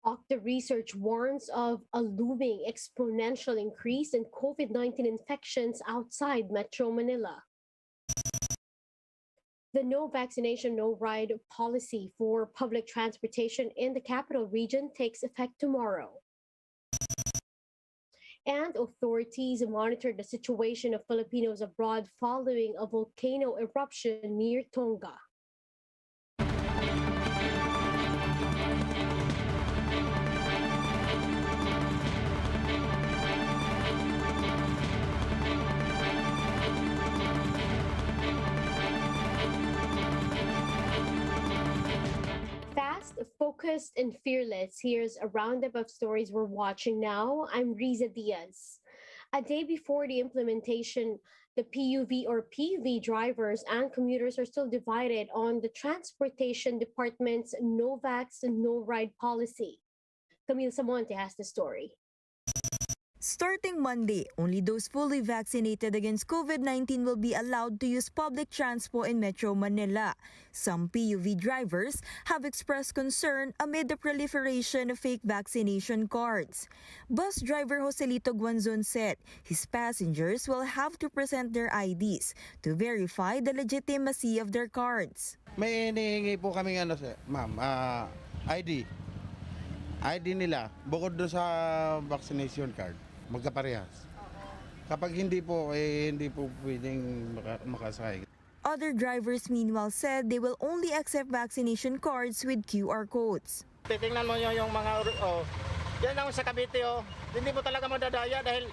OCTA research warns of a looming exponential increase in COVID-19 infections outside Metro Manila. The no vaccination, no ride policy for public transportation in the capital region takes effect tomorrow. And authorities monitor the situation of Filipinos abroad following a volcano eruption near Tonga. Fast, focused, and fearless. Here's a roundup of stories we're watching now. I'm Riza Diaz. A day before the implementation, the PUV or PV drivers and commuters are still divided on the Transportation Department's no vax, no ride policy. Camille Samonte has the story. Starting Monday, only those fully vaccinated against COVID-19 will be allowed to use public transport in Metro Manila. Some PUV drivers have expressed concern amid the proliferation of fake vaccination cards. Bus driver Joselito Guanzon said his passengers will have to present their IDs to verify the legitimacy of their cards. May hinihingi po kaming ma'am, ID. ID nila, bukod doon sa vaccination card. Magkaparehas. Kapag hindi po pwedeng makasakay. Other drivers meanwhile said they will only accept vaccination cards with QR codes. Titingnan mo yung mga, yan ang sa Cavite, hindi mo talaga madadaya dahil,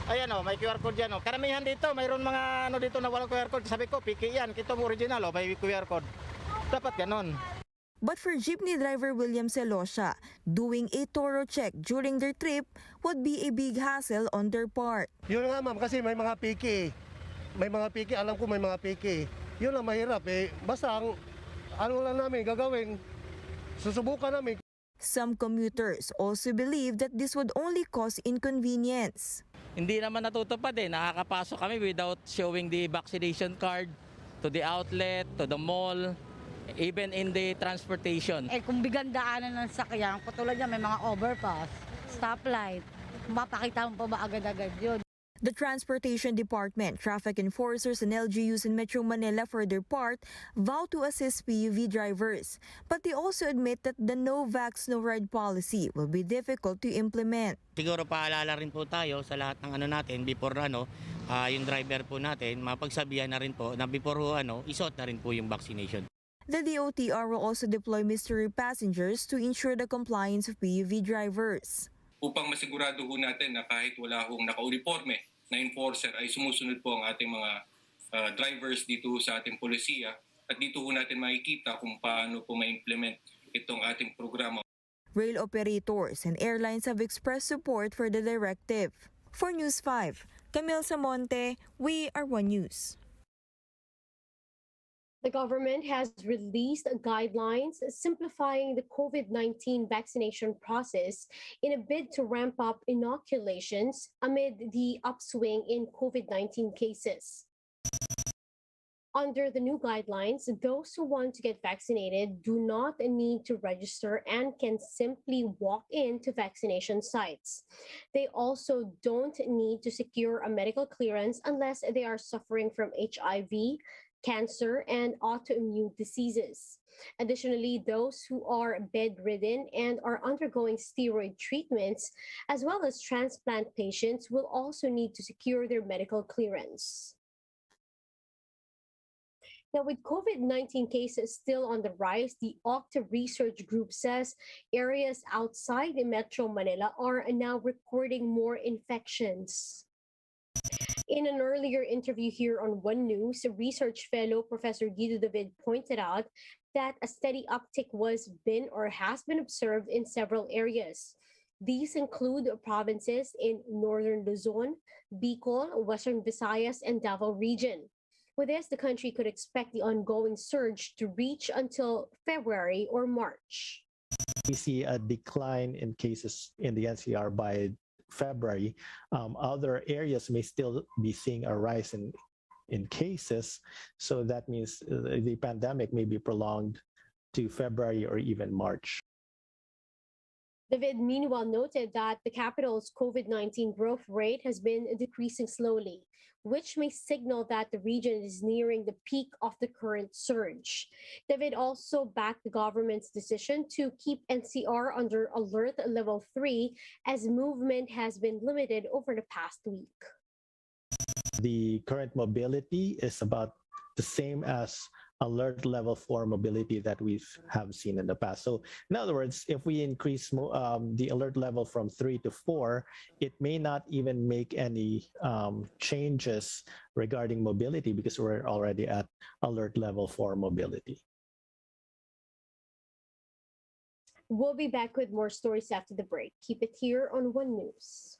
ayan may QR code yan. Karamihan dito, mayroon mga dito na walang QR code. Sabi ko, piki yan, kito mo original, may QR code. Dapat ganon. But for jeepney driver William Celosha, doing a thorough check during their trip would be a big hassle on their part. Yun nga ma'am, kasi may mga piki. May mga piki, alam ko may mga piki. Yun lang mahirap Basta ano lang namin gagawin, susubukan namin. Some commuters also believe that this would only cause inconvenience. Hindi naman natutupad nakakapasok kami without showing the vaccination card to the outlet, to the mall. Even in the transportation. Kung bigandaanan ng sakyan, katulad niya may mga overpass, stoplight, mapakita mo pa ba agad-agad yun? The Transportation Department, traffic enforcers and LGUs in Metro Manila for their part vow to assist PUV drivers. But they also admit that the no vax, no ride policy will be difficult to implement. Siguro paalala rin po tayo sa lahat ng natin before yung driver po natin, mapagsabihan na rin po na before isuot na rin po yung vaccination. The DOTR will also deploy mystery passengers to ensure the compliance of PUV drivers. Upang masigurado natin na kahit wala naka-uniforme na enforcer ay sumusunod po ang ating mga drivers dito sa ating polisiya at dito natin makikita kung paano po ma-implement itong ating programa. Rail operators and airlines have expressed support for the directive. For News 5, Camille Samonte, we are One News. The government has released guidelines simplifying the COVID-19 vaccination process in a bid to ramp up inoculations amid the upswing in COVID-19 cases. Under the new guidelines, those who want to get vaccinated do not need to register and can simply walk into vaccination sites. They also don't need to secure a medical clearance unless they are suffering from HIV, cancer, and autoimmune diseases. Additionally, those who are bedridden and are undergoing steroid treatments, as well as transplant patients, will also need to secure their medical clearance. Now, with COVID-19 cases still on the rise, the OCTA research group says areas outside the Metro Manila are now recording more infections. In an earlier interview here on One News, research fellow Professor Guido David pointed out that a steady uptick has been observed in several areas. These include provinces in northern Luzon, Bicol, Western Visayas, and Davao region. With this, the country could expect the ongoing surge to reach until February or March. We see a decline in cases in the NCR by February. Other areas may still be seeing a rise in cases, so that means the pandemic may be prolonged to February or even March. David, meanwhile, noted that the capital's COVID-19 growth rate has been decreasing slowly, which may signal that the region is nearing the peak of the current surge. David also backed the government's decision to keep NCR under alert level 3 as movement has been limited over the past week. The current mobility is about the same as alert level 4 mobility that we have seen in the past. So in other words, if we increase the alert level from 3 to 4, it may not even make any changes regarding mobility because we're already at alert level 4 mobility. We'll be back with more stories after the break. Keep it here on One News.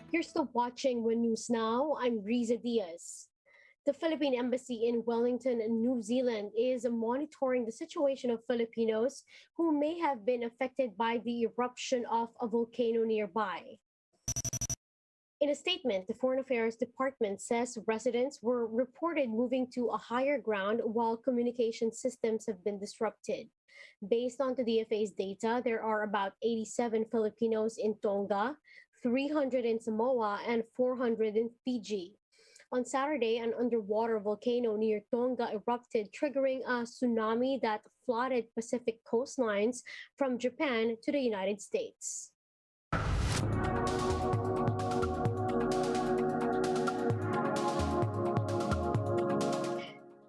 You're still watching One News Now. I'm Riza Diaz. The Philippine Embassy in Wellington, New Zealand, is monitoring the situation of Filipinos who may have been affected by the eruption of a volcano nearby. In a statement, the Foreign Affairs Department says residents were reported moving to a higher ground while communication systems have been disrupted. Based on the DFA's data, there are about 87 Filipinos in Tonga, 300 in Samoa, and 400 in Fiji. On Saturday, an underwater volcano near Tonga erupted, triggering a tsunami that flooded Pacific coastlines from Japan to the United States.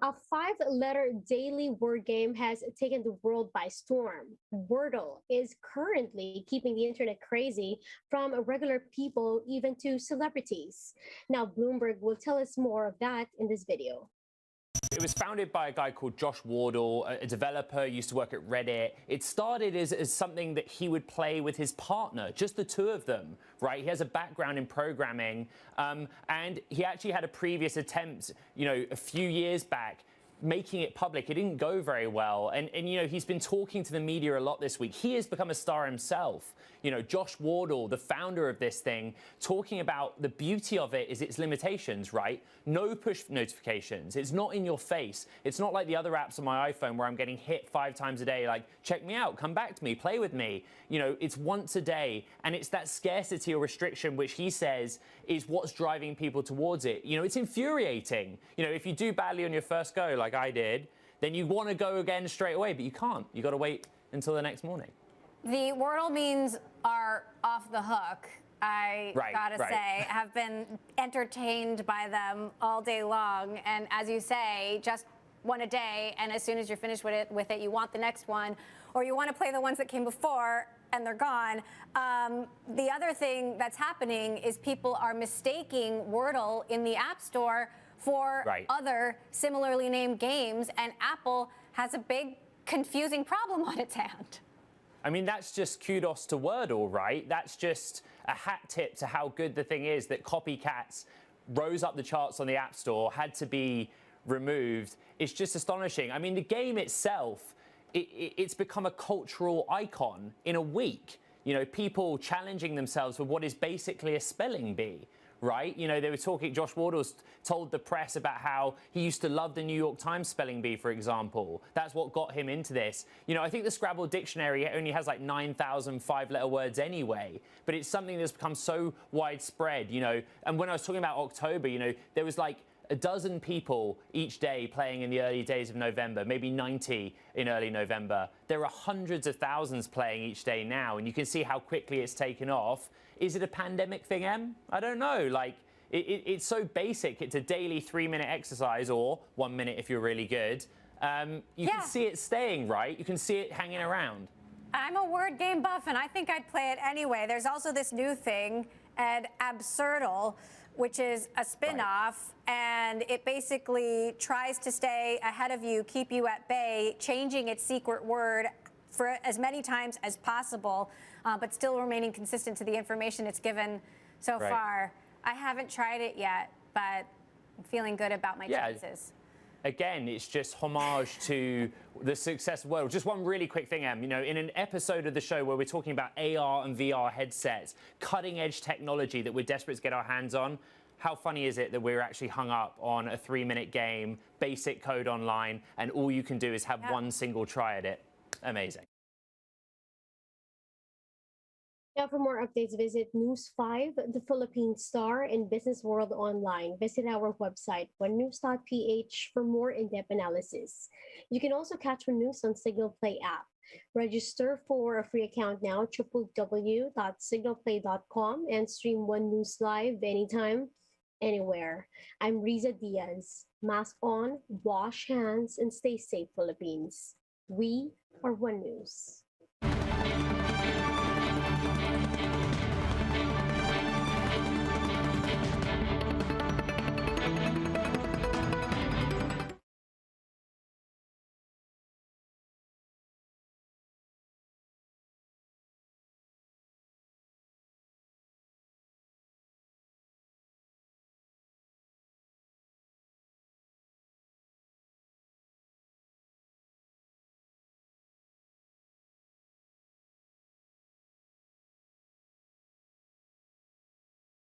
A 5-letter daily word game has taken the world by storm. Wordle is currently keeping the internet crazy, from regular people even to celebrities. Now, Bloomberg will tell us more of that in this video. It was founded by a guy called Josh Wardle, a developer, used to work at Reddit. It started as something that he would play with his partner, just the two of them, right? He has a background in programming, and he actually had a previous attempt, a few years back, making it public. It didn't go very well. And he's been talking to the media a lot this week. He has become a star himself. Josh Wardle, the founder of this thing, talking about the beauty of it is its limitations, right? No push notifications. It's not in your face. It's not like the other apps on my iPhone where I'm getting hit 5 times a day, like, check me out, come back to me, play with me. It's once a day. And it's that scarcity or restriction, which he says is what's driving people towards it. It's infuriating. If you do badly on your first go, like I did, then you want to go again straight away, but you can't. You got to wait until the next morning. The Wordle memes are off the hook. I gotta say, have been entertained by them all day long. And as you say, just one a day, and as soon as you're finished with it, you want the next one, or you want to play the ones that came before, and they're gone. The other thing that's happening is people are mistaking Wordle in the App Store for other similarly named games, and Apple has a big confusing problem on its hand. I mean, that's just kudos to Wordle, right? That's just a hat tip to how good the thing is that copycats rose up the charts on the App Store, had to be removed. It's just astonishing. I mean, the game itself, it's become a cultural icon in a week. You know, people challenging themselves with what is basically a spelling bee, right? You know, they were talking, Josh Wardle's told the press about how he used to love the New York Times spelling bee, for example. That's what got him into this. You know, I think the Scrabble dictionary only has like 9,000 five-letter words anyway, but it's something that's become so widespread, you know. And when I was talking about October, you know, there was like a dozen people each day playing in the early days of November, maybe 90 in early November. There are hundreds of thousands playing each day now, and you can see how quickly it's taken off. Is it a pandemic thing, Em? I don't know. Like, it's so basic. It's a daily 3-minute exercise, or 1 minute if you're really good. You can see it staying, right? You can see it hanging around. I'm a word game buff, and I think I'd play it anyway. There's also this new thing, an Absurdle, which is a spin-off, and it basically tries to stay ahead of you, keep you at bay, changing its secret word for as many times as possible, but still remaining consistent to the information it's given so far. I haven't tried it yet, but I'm feeling good about my chances. Again, it's just homage to the success of Wordle. Just one really quick thing, Em. You know, in an episode of the show where we're talking about AR and VR headsets, cutting-edge technology that we're desperate to get our hands on, how funny is it that we're actually hung up on a 3-minute game, basic code online, and all you can do is have one single try at it? Amazing. Now, for more updates, visit News 5, the Philippine Star, and Business World Online. Visit our website, onenews.ph, for more in-depth analysis. You can also catch One News on Signal Play app. Register for a free account now, www.signalplay.com, and stream One News live anytime, anywhere. I'm Riza Diaz. Mask on, wash hands, and stay safe, Philippines. We are One News.